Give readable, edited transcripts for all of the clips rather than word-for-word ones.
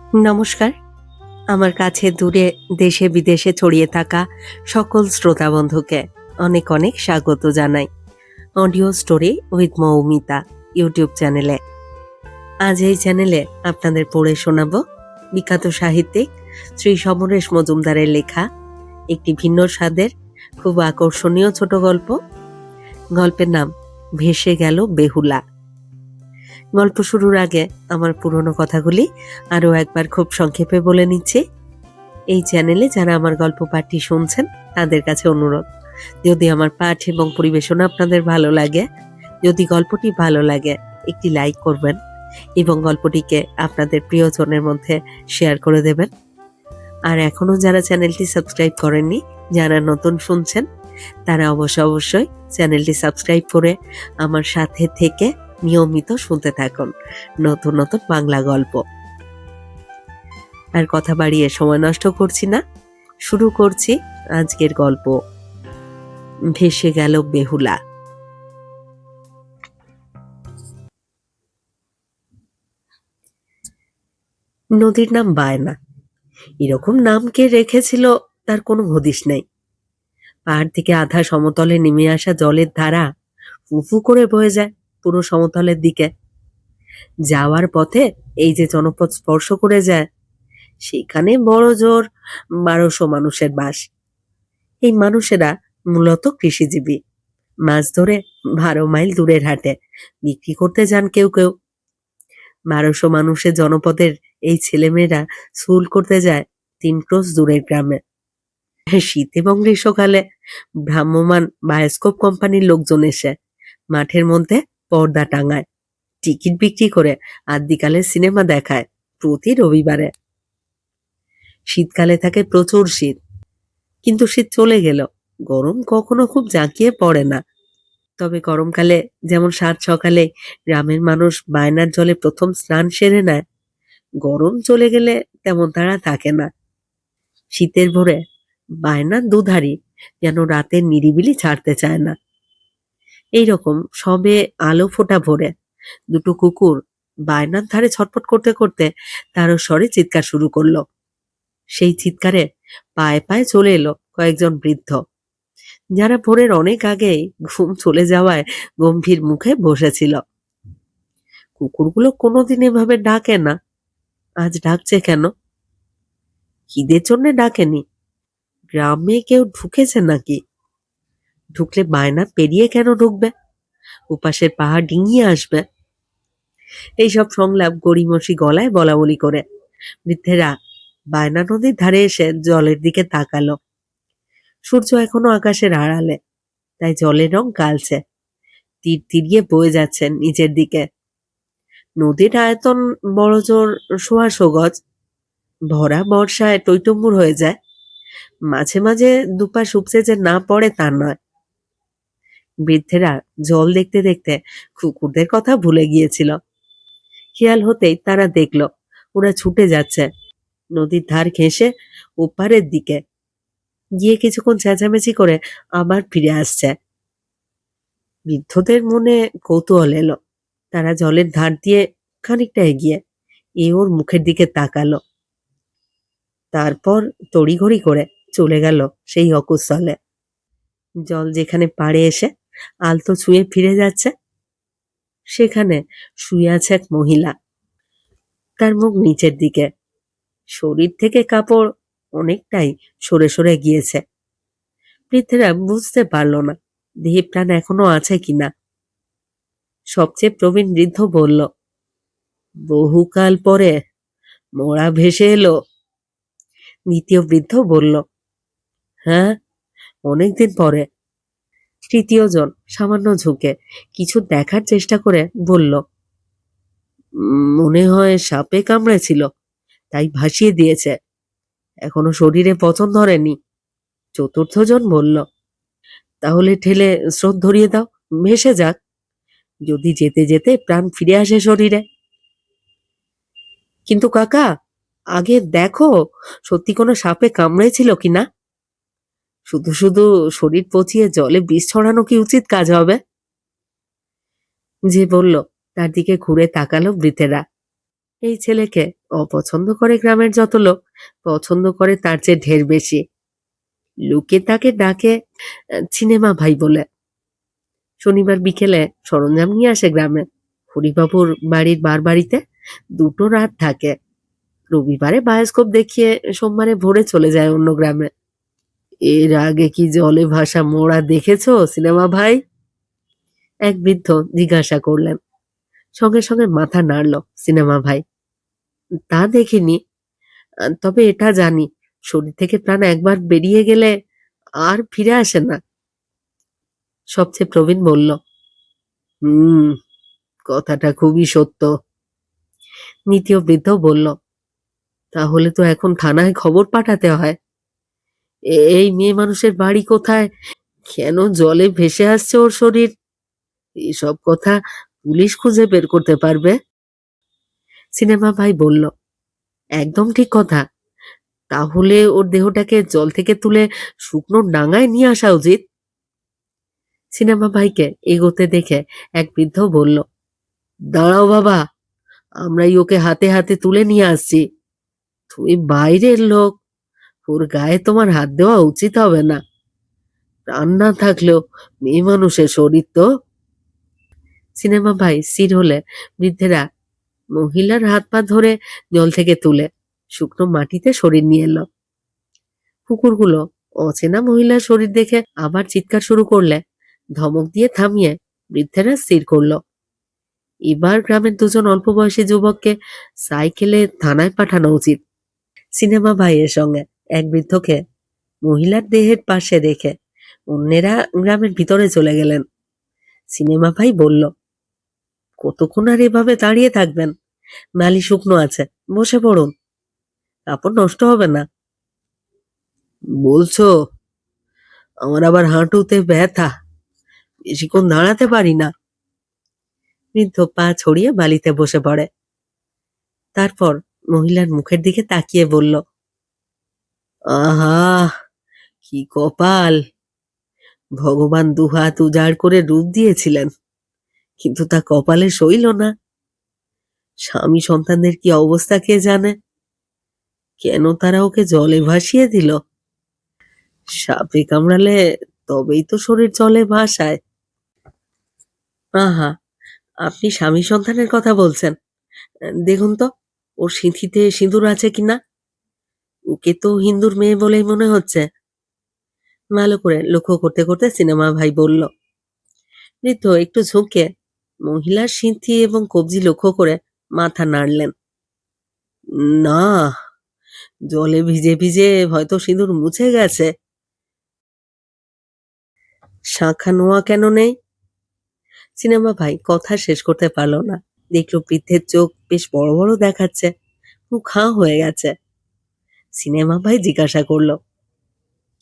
নমস্কার। আমার কাছে দূরে দেশে বিদেশে ছড়িয়ে থাকা সকল শ্রোতা বন্ধুকে অনেক অনেক স্বাগত জানাই audio story with Moumita YouTube চ্যানেলে। আজ এই চ্যানেলে আপনাদের পড়ে শোনাব বিখ্যাত সাহিত্যিক শ্রী সমরেশ মজুমদারের লেখা একটি ভিন্ন স্বাদের খুব আকর্ষণীয় ছোট গল্প। গল্পের নাম ভেসে গেল বেহুলা। গল্প শুরুর আগে আমার পুরনো কথাগুলি আরও একবার খুব সংক্ষেপে বলে নিচ্ছি। এই চ্যানেলে যারা আমার গল্প পাঠটি শুনছেন তাদের কাছে অনুরোধ, যদি আমার পাঠ এবং পরিবেশনা আপনাদের ভালো লাগে, যদি গল্পটি ভালো লাগে একটি লাইক করবেন এবং গল্পটিকে আপনাদের প্রিয়জনের মধ্যে শেয়ার করে দেবেন। আর এখনও যারা চ্যানেলটি সাবস্ক্রাইব করেননি, যারা নতুন শুনছেন, তারা অবশ্যই চ্যানেলটি সাবস্ক্রাইব করে আমার সাথে থেকে নিয়মিত শুনতে থাকুন নতুন নতুন বাংলা গল্প। আর কথা বাড়িয়ে সময় নষ্ট করছি না, শুরু করছি আজকের গল্প ভেসে গেল বেহুলা। নদীর নাম বায়না। এরকম নাম কে রেখেছিল তার কোনো হদিশ নেই। পাহাড় থেকে আধা সমতলে নেমে আসা জলের ধারা ফুফু করে বয়ে যায় পুরো সমতলের দিকে। যাওয়ার পথে এই যে জনপদ স্পর্শ করে যায়, সেখানে বড় জোর 1200 মানুষের বাস। এই মানুষেরা মূলত কৃষিজীবী। মাছ ধরে 12 মাইল দূরের হাটে বিক্রি করতে যান কেউ কেউ। 1200 মানুষের জনপদের এই ছেলেমেয়েরা স্কুল করতে যায় 3 ক্রোশ দূরের গ্রামে। শীত এবং গ্রীষ্মকালে ভ্রাম্যমান বায়োস্কোপ কোম্পানির লোকজন এসে মাঠের মধ্যে পর্দা টাঙায়, টিকিট বিক্রি করে আদ্যিকালের সিনেমা দেখায় প্রতি রবিবারে। শীতকালে থাকে প্রচুর শীত, কিন্তু শীত চলে গেল, গরম কখনো খুব জাঁকিয়ে পড়ে না। তবে গরমকালে যেমন 7 সকালে গ্রামের মানুষ বায়নার জলে প্রথম স্নান সেরে নেয়, গরম চলে গেলে তেমন তারা থাকে না। শীতের ভোরে বায়নার দুধারি যেন রাতের নিরিবিলি ছাড়তে চায় না। এইরকম সবে আলো ফোটা ভোরে দুটো কুকুর বায়নার ধারে ছটফট করতে করতে তারও স্বরে চিৎকার শুরু করলো। সেই চিৎকারে পায়ে পায়ে চলে এলো কয়েকজন বৃদ্ধ, যারা ভোরের অনেক আগেই ঘুম চলে যাওয়ায় গম্ভীর মুখে বসেছিল। কুকুরগুলো কোনোদিন এভাবে ডাকে না, আজ ডাকছে কেন? খিদের জন্য ডাকেনি? গ্রামে কেউ ঢুকেছে নাকি? ঢুকলে বায়না পেরিয়ে কেন ঢুকবে? উপাসের পাহাড় ডিঙিয়ে আসবে? এইসব সংলাপ গড়িমসি গলায় বলা বলি করে বৃদ্ধেরা বায়না নদীর ধারে এসে জলের দিকে তাকালো। সূর্য এখনো আকাশের আড়ালে, তাই জলের রং কালচে, তীর তিরিয়ে বয়ে যাচ্ছে নিচের দিকে। নদীর আয়তন বড় জোর 100 গজ। ভরা বর্ষায় টইটুম্বুর হয়ে যায়, মাঝে মাঝে দুপাশ উপচে যে না পড়ে তা নয়। বৃদ্ধেরা জল দেখতে দেখতে কুকুরদের কথা ভুলে গিয়েছিল। খেয়াল হতেই তারা দেখল ওরা ছুটে যাচ্ছে নদীর ধার ঘেঁষে ওপারের দিকে, গিয়ে কিছুক্ষণ চেঁচামেচি করে আবার ফিরে আসছে। বৃদ্ধদের মনে কৌতূহল এলো। তারা জলের ধার দিয়ে খানিকটা এগিয়ে ওর মুখের দিকে তাকালো, তারপর তড়িঘড়ি করে চলে গেল সেই অকুস্থলে। জল যেখানে পাড়ে এসে আলতো ছুঁয়ে ফিরে যাচ্ছে, সেখানে শুয়ে আছে এক মহিলা। তার মুখ নিচের দিকে, শরীর থেকে কাপড় অনেকটাই সরে সরে গিয়েছে। বৃদ্ধেরা বুঝতে পারল না দেহে প্রাণ এখনো আছে কিনা। সবচেয়ে প্রবীণ বৃদ্ধ বলল, বহুকাল পরে মোড়া ভেসে এলো। দ্বিতীয় বৃদ্ধ বলল, হ্যাঁ, অনেকদিন পরে। তৃতীয় জন সামান্য ঝুঁকে কিছু দেখার চেষ্টা করে বলল, মনে হয় সাপে কামড়েছিল, তাই ভাসিয়ে দিয়েছে, এখনো শরীরে পচন ধরেনি। চতুর্থ জন বলল, তাহলে ঠেলে স্রোত ধরিয়ে দাও, ভেসে যাক, যদি যেতে যেতে প্রাণ ফিরে আসে শরীরে। কিন্তু কাকা, আগে দেখো সত্যি কোনো সাপে কামড়েছিল কিনা। শুধু শুধু শরীর পচিয়ে জলে বিষ ছড়ানো কি উচিত কাজ হবে? যে বলল তার দিকে ঘুরে তাকালো বৃদ্ধেরা। এই ছেলেকে অপছন্দ করে গ্রামের যত লোক, পছন্দ করে তার চেয়ে ঢের বেশি। লোকে তাকে ডাকে সিনেমা ভাই বলে। শনিবার বিকেলে সরঞ্জাম নিয়ে আসে গ্রামে। হরিবাবুর বাড়ির বাড়িতে দুটো রাত থাকে। রবিবারে বায়োস্কোপ দেখিয়ে সোমবারে ভোরে চলে যায় অন্য গ্রামে। এর আগে কি জলে ভাসা মোড়া দেখেছো সিনেমা ভাই? এক বৃদ্ধ জিজ্ঞাসা করলেন। সঙ্গে সঙ্গে মাথা নাড়ল সিনেমা ভাই। তা দেখিনি, তবে এটা জানি, শরীর থেকে প্রাণ একবার বেরিয়ে গেলে আর ফিরে আসে না। সবচেয়ে প্রবীণ বলল, হুম, কথাটা খুবই সত্য। দ্বিতীয় বৃদ্ধ বলল, তাহলে তো এখন থানায় খবর পাঠাতে হয়। এই মেয়ে মানুষের বাড়ি কোথায়, কেন জলে ভেসে আসছে ওর শরীর, এসব কথা পুলিশ খুঁজে বের করতে পারবে। সিনেমা ভাই বলল, একদম ঠিক কথা। তাহলে ওর দেহটাকে জল থেকে তুলে শুকনো ডাঙায় নিয়ে আসা উচিত। সিনেমা ভাইকে এগোতে দেখে এক বৃদ্ধ বলল, দাঁড়াও বাবা, আমরাই ওকে হাতে হাতে তুলে নিয়ে আসছি। তুমি বাইরের লোক, ওর গায়ে তোমার হাত দেওয়া উচিত হবে না। প্রাণ না থাকলেও মেয়ে মানুষের শরীর তো। সিনেমা ভাই স্থির হলে বৃদ্ধেরা মহিলার হাত পা ধরে জল থেকে তুলে শুকনো মাটিতে শরীর নিয়ে এলো। কুকুরগুলো অচেনা মহিলার শরীর দেখে আবার চিৎকার শুরু করলে ধমক দিয়ে থামিয়ে বৃদ্ধেরা স্থির করলো, এবার গ্রামের দুজন অল্প বয়সী যুবককে সাইকেলে থানায় পাঠানো উচিত। সিনেমা ভাইয়ের সঙ্গে এক বৃদ্ধকে মহিলার দেহের পাশে রেখে অন্যেরা গ্রামের ভিতরে চলে গেলেন। সিনেমা ভাই বলল, কতক্ষণ আর এভাবে দাঁড়িয়ে থাকবেন? বালি শুকনো আছে, বসে পড়ুন, কাপড় নষ্ট হবে না। বলছো? আমার আবার হাঁটুতে ব্যথা, বেশিক্ষণ দাঁড়াতে পারি না। বৃদ্ধ পা ছড়িয়ে বালিতে বসে পড়ে। তারপর মহিলার মুখের দিকে তাকিয়ে বলল, আহা, কি কপাল! ভগবান দুহাত উজাড় করে রূপ দিয়েছিলেন, কিন্তু তা কপালে সইল না। স্বামী সন্তানদের কি অবস্থা কে জানে? কেন তারা ওকে জলে ভাসিয়ে দিল? সাপে কামড়ালে তবেই তো শরীর জলে ভাসায়। আহা, আপনি স্বামী সন্তানের কথা বলছেন? দেখুন তো ওর সিঁথিতে সিঁদুর আছে কিনা। ওকে তো হিন্দুর মেয়ে বলেই মনে হচ্ছে। ভালো করে লক্ষ্য করতে করতে সিনেমা ভাই বলল। বৃদ্ধ একটু ঝুঁকে মহিলার সিঁথি এবং কবজি লক্ষ্য করে মাথা নাড়লেন। না, জলে ভিজে ভিজে হয়তো সিঁদুর মুছে গেছে। শাঁখা নোয়া কেন নেই? সিনেমা ভাই কথা শেষ করতে পারল না। দেখলো বৃদ্ধের চোখ বেশ বড় বড় দেখাচ্ছে, মুখ হাঁ হয়ে গেছে। সিনেমা ভাই জিজ্ঞাসা করলো,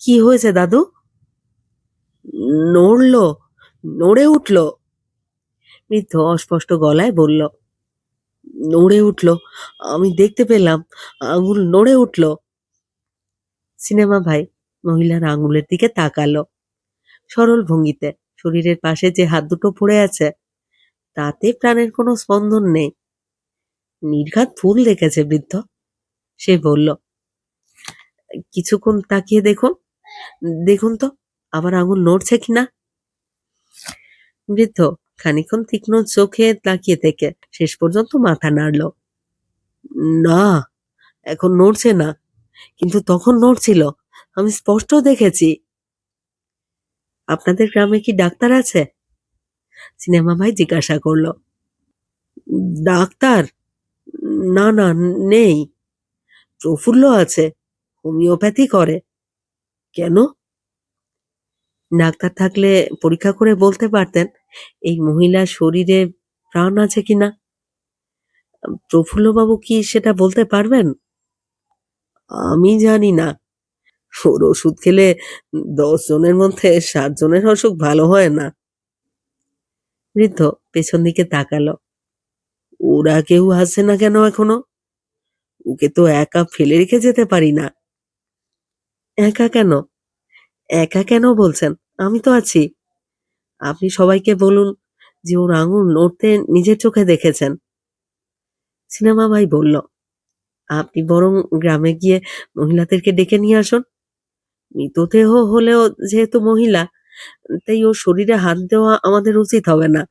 কি হয়েছে দাদু? নড়লো, নড়ে উঠল। বৃদ্ধ অস্পষ্ট গলায় বলল, নড়ে উঠল, আমি দেখতে পেলাম, আঙুল নড়ে উঠল। সিনেমা ভাই মহিলার আঙুলের দিকে তাকালো। সরল ভঙ্গিতে শরীরের পাশে যে হাত দুটো পড়ে আছে তাতে প্রাণের কোনো স্পন্দন নেই। নির্ঘাত ফুল দেখেছে বৃদ্ধ। সে বলল, কিছুক্ষণ তাকিয়ে দেখুন, দেখুন তো আবার আঙুল নড়ছে কিনা। বৃদ্ধ খানিকক্ষণ তীক্ষ্ণ চোখে তাকিয়ে থেকে শেষ পর্যন্ত মাথা নাড়ল। না, এখন নড়ছে না, কিন্তু তখন নড়ছিল, আমি স্পষ্ট দেখেছি। আপনাদের গ্রামে কি ডাক্তার আছে? সিনেমা ভাই জিজ্ঞাসা করলো। ডাক্তার? না না, নেই। প্রফুল্ল আছে, হোমিওপ্যাথি করে। কেন? ডাক্তার থাকলে পরীক্ষা করে বলতে পারতেন এই মহিলার শরীরে প্রাণ আছে কিনা। প্রফুল্লবাবু কি সেটা বলতে পারবেন? আমি জানি না। ওর ওষুধ খেলে 10 জনের মধ্যে 7 জনের অসুখ ভালো হয় না। বৃদ্ধ পেছন দিকে তাকালো। ওরা কেউ আসে না কেন এখনো? ওকে তো একা ফেলে রেখে যেতে পারি না। একা কেন? একা কেন বলছেন? আমি তো আছি। আপনি সবাইকে বলুন যে ওর আঙুল নড়তে নিজের চোখে দেখেছেন। সিনেমা ভাই বলল, আপনি বরং গ্রামে গিয়ে মহিলাদেরকে ডেকে নিয়ে আসুন। মৃতদেহ হলেও যেহেতু মহিলা, তাই ওর শরীরে হাত দেওয়া আমাদের উচিত হবে না।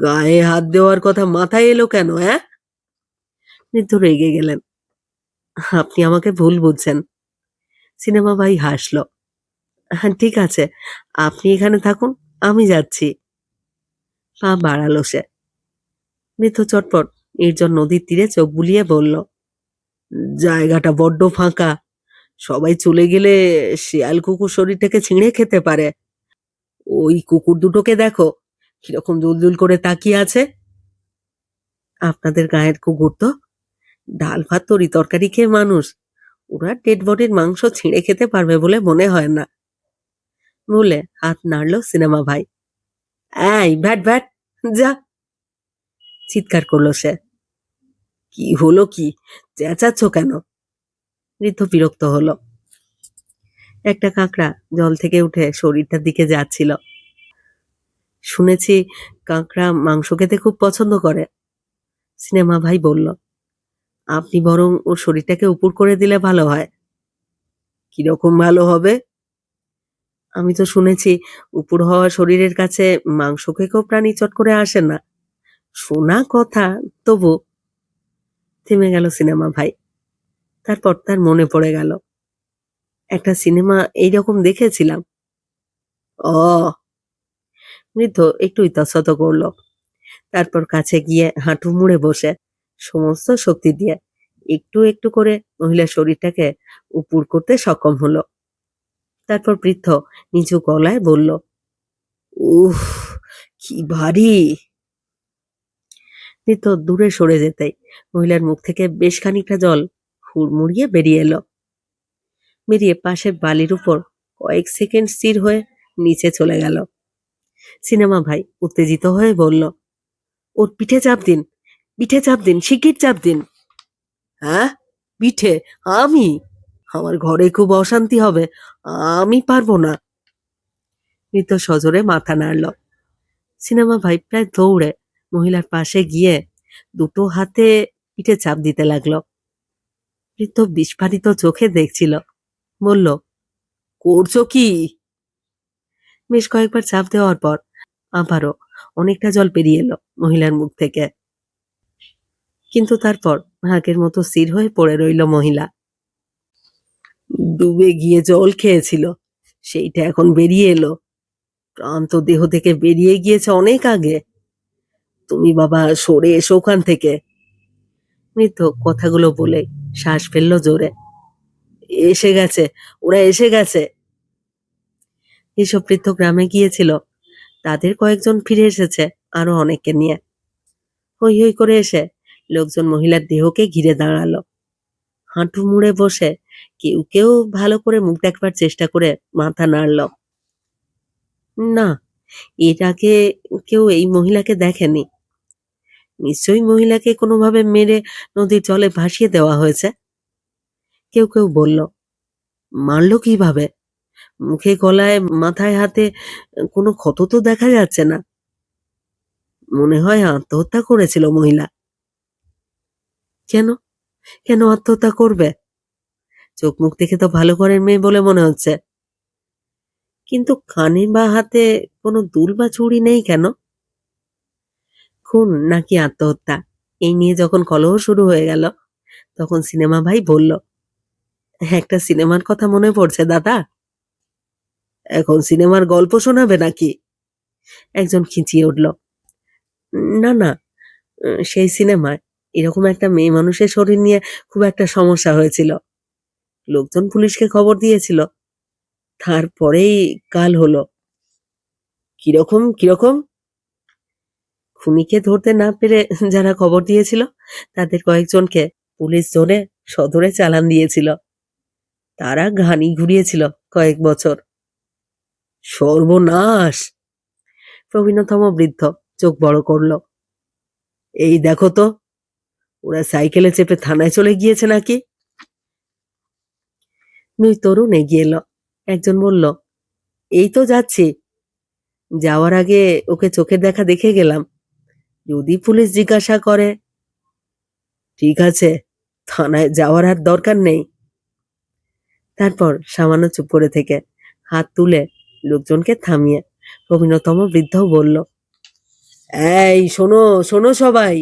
গায়ে হাত দেওয়ার কথা মাথায় এলো কেন, হ্যাঁ? বৃদ্ধ রেগে গেলেন। আপনি আমাকে ভুল বুঝছেন। সিনেমা ভাই হাসল। হ্যাঁ, ঠিক আছে, আপনি এখানে থাকুন, আমি যাচ্ছি। পা বাড়ালো সে। বৃদ্ধ চটপট নির্জন নদীর তীরে চোখ বুলিয়ে বলল, জায়গাটা বড্ড ফাঁকা, সবাই চলে গেলে শিয়াল কুকুর শরীরটাকে ছিঁড়ে খেতে পারে। ওই কুকুর দুটোকে দেখো, কিরকম দুলদুল করে তাকিয়ে আছে। আপনাদের গায়ের কুকুর তো ডাল ভাত তরি তরকারি খেয়ে মানুষ, ওরা ডেড বডির মাংস ছিঁড়ে খেতে পারবে বলে মনে হয় না। বলে হাত নাড়ল সিনেমা ভাই। এই ভ্যাট ভ্যাট, যা! চিৎকার করলো সে। কি হলো কি, চেঁচাচ্ছ কেন? বৃদ্ধ বিরক্ত হলো। একটা কাঁকড়া জল থেকে উঠে শরীরটার দিকে যাচ্ছিল। শুনেছি কাঁকড়া মাংস খেতে খুব পছন্দ করে। সিনেমা ভাই বলল, আপনি বরং ওর শরীরটাকে উপুর করে দিলে ভালো হয়। কিরকম ভালো হবে? আমি তো শুনেছি উপুর হওয়া শরীরের কাছে মাংস খেকেও প্রাণী চট করে আসে না। শোনা কথা, তবু। থেমে গেল সিনেমা ভাই। তারপর তার মনে পড়ে গেল, একটা সিনেমা এইরকম দেখেছিলাম। ও! বৃদ্ধ একটু ইতস্তত করল। তারপর কাছে গিয়ে হাঁটু মুড়ে বসে সমস্ত শক্তি দিয়ে একটু একটু করে মহিলার শরীরটাকে উপুর করতে সক্ষম হলো। তারপর বৃদ্ধ নিচু গলায় বলল, উফ, কি ভারী! বৃদ্ধ দূরে সরে যেতেই মহিলার মুখ থেকে বেশ খানিকটা জল হুড়মুড়িয়ে বেরিয়ে এলো। বেরিয়ে পাশের বালির উপর কয়েক সেকেন্ড স্থির হয়ে নিচে চলে গেল। সিনেমা ভাই উত্তেজিত হয়ে বলল, ওর পিঠে চাপ দিন, পিঠে চাপ দিন, শিগগির চাপ দিন। হ্যাঁ, পিঠে? আমি? আমার ঘরে খুব অশান্তি হবে, আমি পারবো না। মৃত সজোরে মাথা নাড়ল। সিনেমা ভাই প্রায় দৌড়ে মহিলার পাশে গিয়ে দুটো হাতে পিঠে চাপ দিতে লাগলো। বৃদ্ধ বিস্ফারিত চোখে দেখছিল। বলল, করছো কি? বেশ কয়েকবার চাপ দেওয়ার পর আবারও অনেকটা জল পেরিয়ে এলো মহিলার মুখ থেকে। কিন্তু তারপর ভাগের মতো স্থির হয়ে পড়ে রইল মহিলা। ডুবে গিয়ে জল খেয়েছিল, সেইটা এখন বেরিয়ে এলো। প্রাণ তো দেহ থেকে বেরিয়ে গিয়েছে অনেক আগে। তুমি বাবা সরে এসো ওখান থেকে। মৃত কথাগুলো বলে শ্বাস ফেললো জোরে। এসে গেছে, ওরা এসে গেছে। যেসব বৃদ্ধ গ্রামে গিয়েছিল তাদের কয়েকজন ফিরে এসেছে আরো অনেককে নিয়ে। হই হই করে এসে লোকজন মহিলার দেহকে ঘিরে দাঁড়ালো। হাঁটু মুড়ে বসে কেউ কেউ ভালো করে মুখ দেখবার চেষ্টা করে মাথা নাড়ল। না, এর আগে কেউ এই মহিলাকে দেখেনি। নিশ্চয়ই মহিলাকে কোনোভাবে মেরে নদীর জলে ভাসিয়ে দেওয়া হয়েছে। কেউ কেউ বলল, মারল কিভাবে? মুখে গলায় মাথায় হাতে কোনো ক্ষত তো দেখা যাচ্ছে না। মনে হয় আত্মহত্যা করেছিল মহিলা। কেন? কেন আত্মহত্যা করবে? চোখ মুখ দেখে তো ভালো ঘরের মেয়ে বলে মনে হচ্ছে। কিন্তু কানে বা হাতে কোনো দুল বা চুড়ি নেই কেন? খুন নাকি আত্মহত্যা, এই নিয়ে যখন কলহ শুরু হয়ে গেল, তখন সিনেমা ভাই বলল, একটা সিনেমার কথা মনে পড়ছে দাদা। এখন সিনেমার গল্প শোনাবে নাকি? একজন খিঁচিয়ে উঠল। না না, সেই সিনেমায় এরকম একটা মেয়ে মানুষের শরীর নিয়ে খুব একটা সমস্যা হয়েছিল। লোকজন পুলিশকে খবর দিয়েছিল, তারপরেই কাল হলো। কিরকম কিরকম? খুনিকে ধরতে না পেরে যারা খবর দিয়েছিল তাদের কয়েকজনকে পুলিশ ধরে সদরে চালান দিয়েছিল। তারা ঘানি ঘুরিয়েছিল কয়েক বছর। সর্বনাশ! প্রবীণতম বৃদ্ধ চোখ বড় করল। এই দেখো তো, ওরা সাইকেলে চেপে থানায় চলে গিয়েছে নাকি? দুই তরুণ এগিয়ে এলো। একজন বলল, এই তো যাচ্ছি। যাওয়ার আগে ওকে চোখের দেখা দেখে গেলাম। যদি পুলিশ জিজ্ঞাসা করে। ঠিক আছে, থানায় যাওয়ার আর দরকার নেই। তারপর সামান্য চুপ করে থেকে হাত তুলে লোকজনকে থামিয়ে প্রবীণতম বৃদ্ধ বলল, এই শোনো, শোনো সবাই,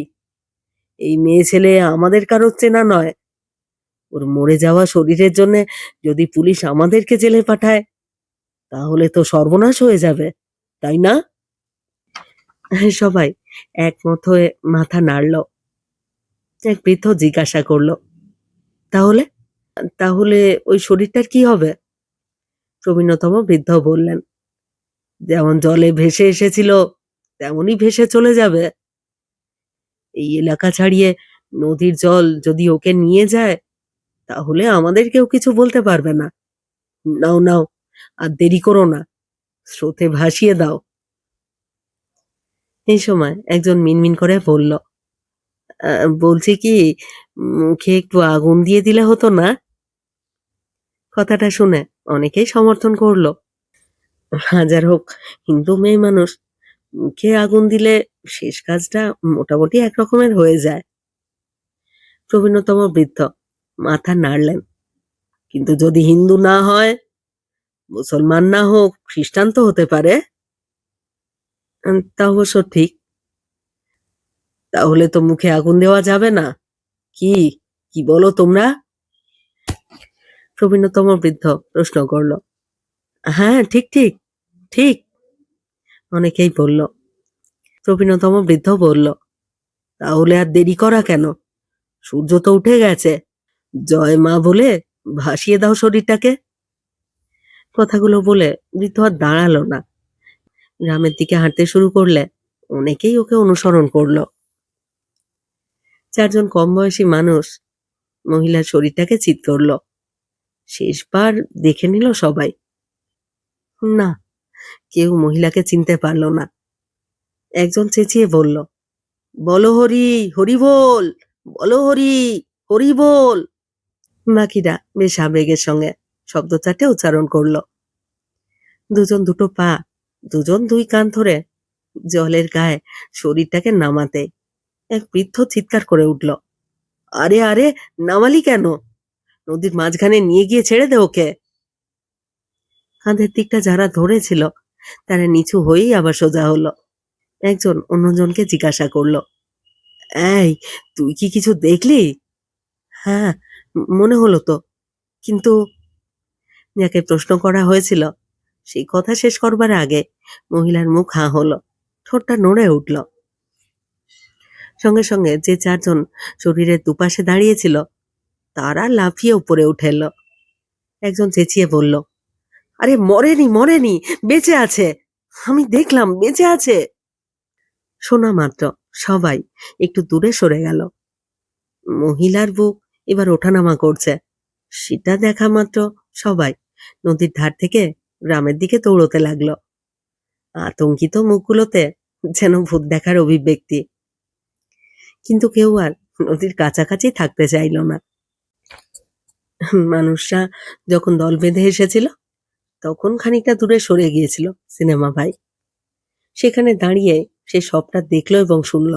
এই মেয়ে ছেলে আমাদের কারোর চেনা নয়। ওর মরে যাওয়া শরীরের জন্য যদি পুলিশ আমাদেরকে জেলে পাঠায়, তাহলে তো সর্বনাশ হয়ে যাবে, তাই না? সবাই একমত হয়ে মাথা নাড়ল। এক বৃদ্ধ জিজ্ঞাসা করলো, তাহলে তাহলে ওই শরীরটার কি হবে? প্রবীণতম বৃদ্ধ বললেন, যেমন জলে ভেসে এসেছিল তেমনই ভেসে চলে যাবে। এই এলাকা ছাড়িয়ে নদীর জল যদি ওকে নিয়ে যায়, তাহলে আমাদের কেউ কিছু বলতে পারবে না। নাও নাও, আর দেরি করো না, স্রোতে ভাসিয়ে দাও। এই সময় একজন মিনমিন করে বলল, বলছি কি, মুখে একটু আগুন দিয়ে দিলে হতো না? কথাটা শুনে অনেকেই সমর্থন করলো। হাজার হোক হিন্দু মেয়ে মানুষ, মুখে আগুন দিলে শেষ কাজটা মোটামুটি একরকমের হয়ে যায়। প্রবীণতম বৃদ্ধ মাথা নাড়লেন, কিন্তু যদি হিন্দু না হয়, মুসলমান না হোক, খ্রিস্টান তো হতে পারে। তা অবশ্য ঠিক। তাহলে তো মুখে আগুন দেওয়া যাবে না, কি কি বলো তোমরা? প্রবীণতম বৃদ্ধ প্রশ্ন করল। হ্যাঁ, ঠিক ঠিক ঠিক, অনেকেই বলল। প্রবীণতম বৃদ্ধ বলল, তাহলে আর দেরি করা কেন? সূর্য তো উঠে গেছে, জয় মা বলে ভাসিয়ে দাও শরীরটাকে। কথাগুলো বলে বৃদ্ধ আর দাঁড়ালো না। গ্রামের দিকে হাঁটতে শুরু করলে অনেকেই ওকে অনুসরণ করলো। চারজন কম বয়সী মানুষ মহিলার শরীরটাকে চিৎ করলো। শেষবার দেখে নিল সবাই। না, কেউ মহিলাকে চিনতে পারল না। একজন চেঁচিয়ে বলল, বলো হরি, হরি বল, বলো হরি, হরি বল। বাকিরা বেশ আবেগের সঙ্গে শব্দ চারটে উচ্চারণ করলো। দুজন দুটো পা, দুজন দুই কান ধরে জলের গায়ে শরীরটাকে নামাতে এক বৃদ্ধ চিৎকার করে উঠল, আরে আরে, নামালি কেন? নদীর মাঝখানে নিয়ে গিয়ে ছেড়ে দে ওকে। কাঁধের দিকটা যারা ধরেছিল তারা নিচু হয়েই আবার সোজা হলো। একজন অন্যজনকে জিজ্ঞাসা করলো, এই, তুই কি কিছু দেখলি? হ্যাঁ, মনে হলো তো, কিন্তু যাকে প্রশ্ন করা হয়েছিল সেই কথা শেষ করবার আগে মহিলার মুখ হাঁ হলো, ঠোঁটটা নড়ে উঠল। সঙ্গে সঙ্গে যে চারজন শরীরের দুপাশে দাঁড়িয়েছিল তারা লাফিয়ে উপরে উঠে এলো। একজন চেঁচিয়ে বলল, আরে মরেনি, মরেনি, বেঁচে আছে, আমি দেখলাম বেঁচে আছে। শোনা মাত্র সবাই একটু দূরে সরে গেল। মহিলার বুক এবার ওঠানামা করছে, সেটা দেখা মাত্র সবাই নদীর ধার থেকে গ্রামের দিকে দৌড়তে লাগলো। আতঙ্কিত মুখগুলোতে যেন ভূত দেখার অভিব্যক্তি, কিন্তু কেউ আর নদীর কাছাকাছি থাকতে চাইল না। মানুষরা যখন দল বেঁধে এসেছিল তখন খানিকটা দূরে সরে গিয়েছিল সিনেমা ভাই। সেখানে দাঁড়িয়ে সে সবটা দেখলো এবং শুনল।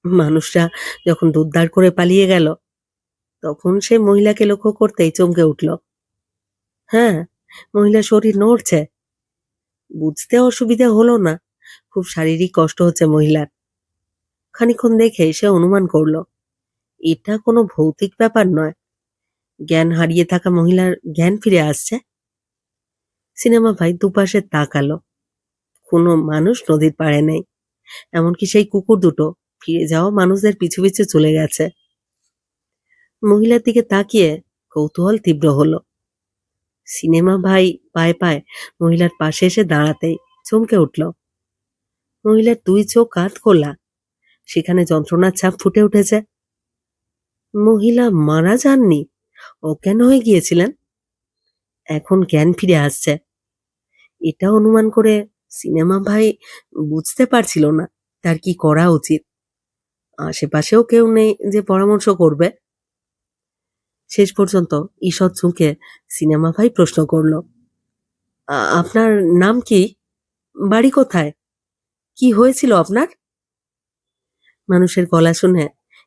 মানুষরা যখন দুধদার করে পালিয়ে গেল তখন সে মহিলাকে লক্ষ্য করতেই চমকে উঠল। হ্যাঁ, মহিলার শরীর নড়ছে। বুঝতে অসুবিধা হলো না, খুব শারীরিক কষ্ট হচ্ছে মহিলার। খানিকক্ষণ দেখে সে অনুমান করলো এটা কোনো ভৌতিক ব্যাপার নয়, জ্ঞান হারিয়ে থাকা মহিলার জ্ঞান ফিরে আসছে। সিনেমা ভাই দুপাশে তাকালো, কোনো মানুষ নদীর পাড়ে নেই, এমনকি সেই কুকুর দুটো ফিরে যাওয়া মানুষদের পিছু পিছু চলে গেছে। মহিলার দিকে তাকিয়ে কৌতূহল তীব্র হলো। সিনেমা ভাই পায়ে পায়ে মহিলার পাশে এসে দাঁড়াতেই চমকে উঠল। মহিলার দুই চোখ কাত খোলা, সেখানে যন্ত্রণার ছাপ ফুটে উঠেছে। মহিলা মারা যাননি, অজ্ঞান হয়ে গিয়েছিলেন, এখন জ্ঞান ফিরে আসছে। এটা অনুমান করে সিনেমা ভাই বুঝতে পারছিল না তার কি করা উচিত। আশেপাশেও কেউ নেই যে পরামর্শ করবে। শেষ পর্যন্ত ঈষৎ ঝুঁকে সিনেমা ভাই প্রশ্ন করল, আপনার নাম কি? বাড়ি কোথায়? কি হয়েছিল আপনার? মানুষের গলা শুনে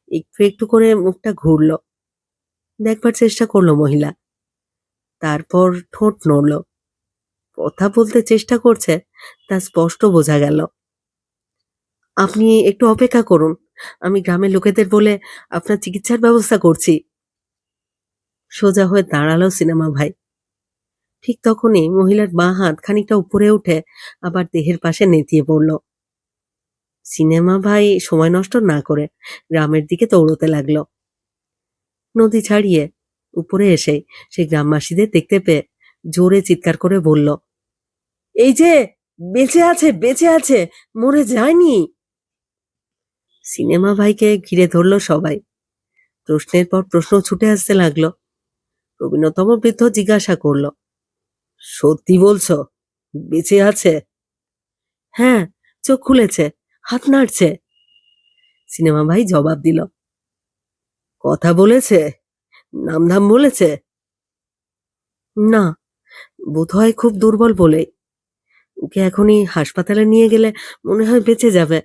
একটু একটু করে মুখটা ঘুরল, দেখবার চেষ্টা করলো মহিলা। তারপর ঠোঁট নড়ল, কথা বলতে চেষ্টা করছে, তা স্পষ্ট বোঝা গেল। আপনি একটু অপেক্ষা করুন, আমি গ্রামের লোকেদের বলে আপনার চিকিৎসার ব্যবস্থা করছি। সোজা হয়ে দাঁড়ালো সিনেমা ভাই। ঠিক তখনই মহিলার বাঁ হাত খানিকটা উপরে উঠে আবার দেহের পাশে নেতিয়ে পড়ল। সিনেমা ভাই সময় নষ্ট না করে গ্রামের দিকে দৌড়তে লাগলো। নদী ছাড়িয়ে উপরে এসে সে গ্রামবাসীদের দেখতে পেয়ে জোরে চিৎকার করে বলল, এই যে, বেঁচে আছে, বেঁচে আছে, মরে যায়নি। সিনেমা ভাইকে ঘিরে ধরলো সবাই। প্রশ্নের পর প্রশ্ন ছুটে আসতে লাগলো। প্রবীণতম বৃদ্ধ জিজ্ঞাসা করলো, সত্যি বলছো, বেঁচে আছে? হ্যাঁ, চোখ খুলেছে, হাত নাড়ছে। সিনেমা ভাই জবাব দিল, কথা বলেছে, নাম ধাম বলেছে? না, বোধহয় খুব দুর্বল বলে। ওকে এখনই হাসপাতালে নিয়ে গেলে মনে হয় বেঁচে যাবে।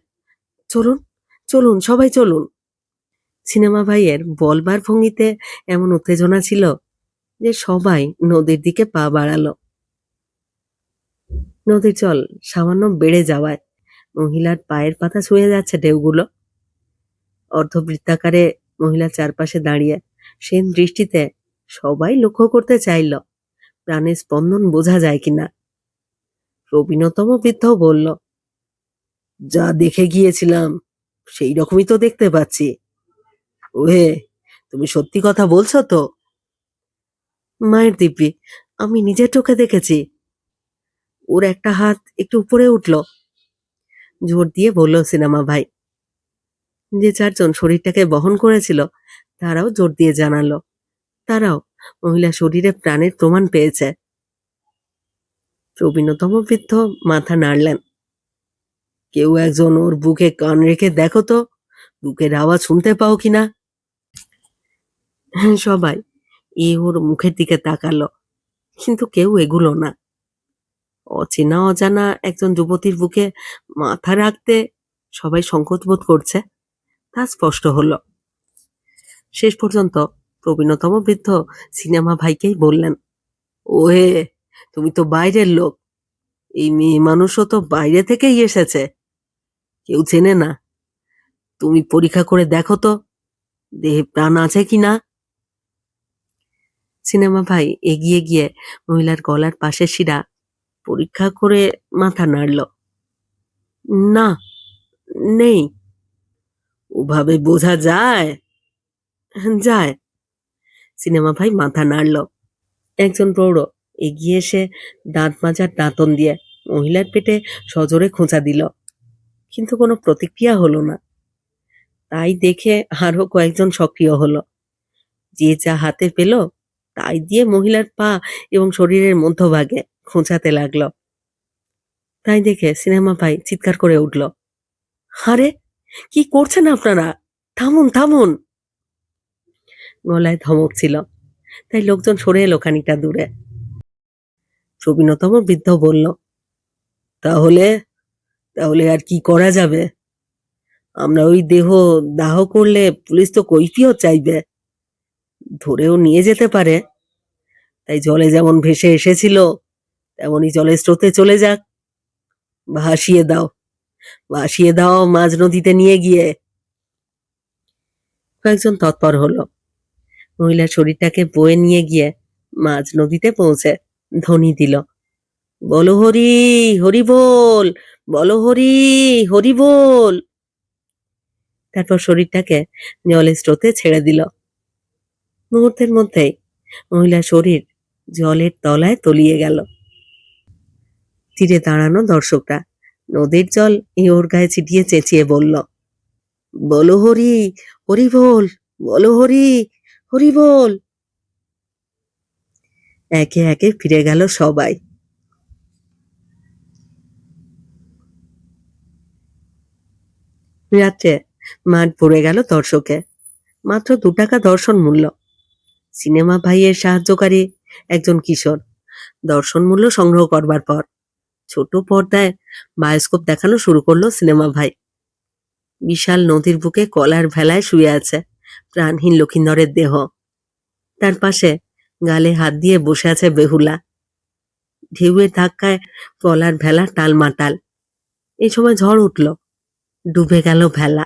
চলুন, চলুন, সবাই চলুন। সিনেমা ভাইয়ের বলবার ভঙ্গিতে এমন উত্তেজনা ছিল যে সবাই নদীর দিকে পা বাড়ালো। নদীর জল সামান্য বেড়ে যাওয়ায় মহিলার পায়ের পাতা ছুঁয়ে যাচ্ছে ঢেউগুলো। অর্ধবৃত্তাকারে মহিলার চারপাশে দাঁড়িয়ে সেন দৃষ্টিতে সবাই লক্ষ্য করতে চাইল প্রাণের স্পন্দন বোঝা যায় কিনা। প্রবীণতম বৃদ্ধ বলল, যা দেখে গিয়েছিলাম সেই রকমই তো দেখতে পাচ্ছি। ওহে, তুমি সত্যি কথা বলছো তো? মায়ের দিব্যি, আমি নিজের চোখে দেখেছি। ওর একটা হাত একটু উপরে উঠল, জোর দিয়ে বলল সিনেমা ভাই। যে চারজন শরীরটাকে বহন করেছিল তারাও জোর দিয়ে জানালো তারাও মহিলা শরীরে প্রাণের প্রমাণ পেয়েছে। প্রবীণতম বৃদ্ধ মাথা নাড়লেন। কেউ একজন ওর বুকে কান রেখে দেখো তো, বুকের আওয়াজ শুনতে পাও কিনা। সবাই ওর মুখের দিকে তাকালো, কিন্তু কেউ এগুলো না। অচেনা অজানা একজন যুবতীর বুকে মাথা রাখতে সবাই সংকোচ বোধ করছে, তা স্পষ্ট হলো। শেষ পর্যন্ত প্রবীণতম বৃদ্ধ সিনেমা ভাইকেই বললেন, ওহে, তুমি তো বাইরের লোক, এই মেয়ে মানুষও তো বাইরে থেকেই এসেছে, কেউ চেনে না। তুমি পরীক্ষা করে দেখো তো, দেহে প্রাণ আছে কিনা। সিনেমা ভাই এগিয়ে গিয়ে মহিলার গলার পাশের শিরা পরীক্ষা করে মাথা নাড়ল। না, নেই। ওভাবে বোঝা যায়? যায়। সিনেমা ভাই মাথা নাড়ল। একজন প্রৌঢ় এগিয়ে এসে দাঁত মাজার দাঁতন দিয়ে মহিলার পেটে সজোরে খোঁচা দিল, কিন্তু কোনো প্রতিক্রিয়া হলো না। তাই দেখে আরো কয়েকজন সক্রিয় হলো। যে যা হাতে পেল তাই দিয়ে মহিলার পা এবং শরীরের মধ্যভাগে খোঁচাতে লাগলো। তাই দেখে সিনেমা ভাই চিৎকার করে উঠল, আরে, কি করছেন আপনারা? থামুন, থামুন। গলায় ধমক ছিল, তাই লোকজন সরে এলো খানিকটা দূরে। প্রবীণতম বৃদ্ধ বলল, তাহলে তাহলে আর কি করা যাবে? আমরা ওই দেহ দাহ করলে পুলিশ তো কৈফিয়ত চাইবে, ধরেও নিয়ে যেতে পারে। তাই জলে যেমন ভেসে এসেছিল তেমনই জলের স্রোতে চলে যাক। ভাসিয়ে দাও, ভাসিয়ে দাও মাঝ নদীতে নিয়ে গিয়ে। কয়েকজন তৎপর হলো। মহিলার শরীরটাকে বয়ে নিয়ে গিয়ে মাঝ নদীতে পৌঁছে ধ্বনি দিল, বলো হরি, হরি বল, বলো হরি, হরি বল। তারপর শরীরটাকে জলের স্রোতে ছেড়ে দিল। মুহূর্তের মধ্যেই মহিলার শরীর জলের তলায় তলিয়ে গেল। তীরে দাঁড়ানো দর্শকরা নদীর জল ওর গায়ে ছিটিয়ে চেঁচিয়ে বলল, বলো হরি, হরি বল, বলো হরি, হরি বল। একে একে ফিরে গেল সবাই। রাত্রে মাঠ ভরে গেল দর্শকে। মাত্র 2 টাকা দর্শন মূল্য। সিনেমা ভাইয়ের সাহায্যকারী একজন কিশোর দর্শন মূল্য সংগ্রহ করবার পর ছোট পর্দায় বায়োস্কোপ দেখানো শুরু করলো সিনেমা ভাই। বিশাল নদীর বুকে কলার ভেলায় শুয়ে আছে প্রাণহীন লক্ষিন্দরের দেহ। তার পাশে গালে হাত দিয়ে বসে আছে বেহুলা। ঢেউয়ের ধাক্কায় কলার ভেলা টালমাটাল। এই সময় ঝড় উঠল, ডুবে গেল ভেলা।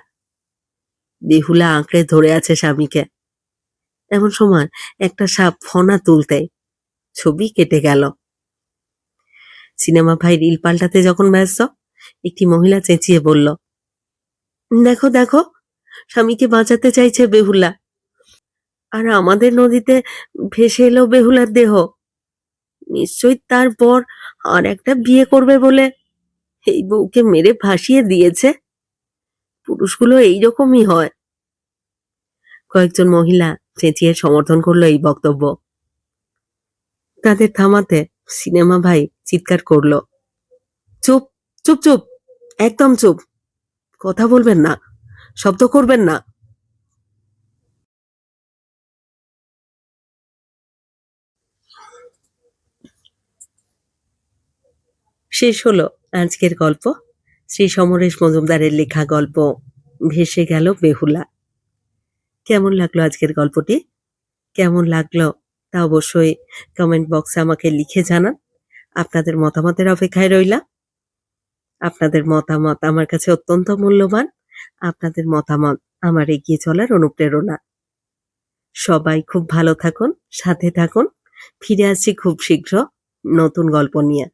বেহুলা আঁকড়ে ধরে আছে স্বামীকে। এমন সময় একটা সাপ ফনা তুলতেই ছবি কেটে গেল। সিনেমা ভাই রিল পাল্টাতে যখন ব্যস্ত, একটি মহিলা চেঁচিয়ে বলল, দেখো দেখো, স্বামীকে বাঁচাতে চাইছে বেহুলা, আর আমাদের নদীতে ভেসে এলো বেহুলার দেহ। নিশ্চয়ই তারপর আর একটা বিয়ে করবে বলে এই বউকে মেরে ভাসিয়ে দিয়েছে। পুরুষগুলো এইরকমই হয়। কয়েকজন মহিলা চেঁচিয়ে সমর্থন করলো এই বক্তব্য। তাদের থামাতে সিনেমা ভাই চিৎকার করলো, চুপ চুপ চুপ, একদম চুপ, কথা বলবেন না, শব্দ করবেন না। শেষ হলো আজকের গল্প। শ্রী সমরেশ মজুমদারের লেখা গল্প ভেসে গেল বেহুলা। কেমন লাগলো আজকের গল্পটি? কেমন লাগলো তা অবশ্যই কমেন্ট বক্সে আমাকে লিখে জানান। আপনাদের মতামতের অপেক্ষায় রইলাম। আপনাদের মতামত আমার কাছে অত্যন্ত মূল্যবান। আপনাদের মতামত আমার এগিয়ে চলার অনুপ্রেরণা। সবাই খুব ভালো থাকুন, সাথে থাকুন। ফিরে আসছি খুব শীঘ্র নতুন গল্প নিয়ে।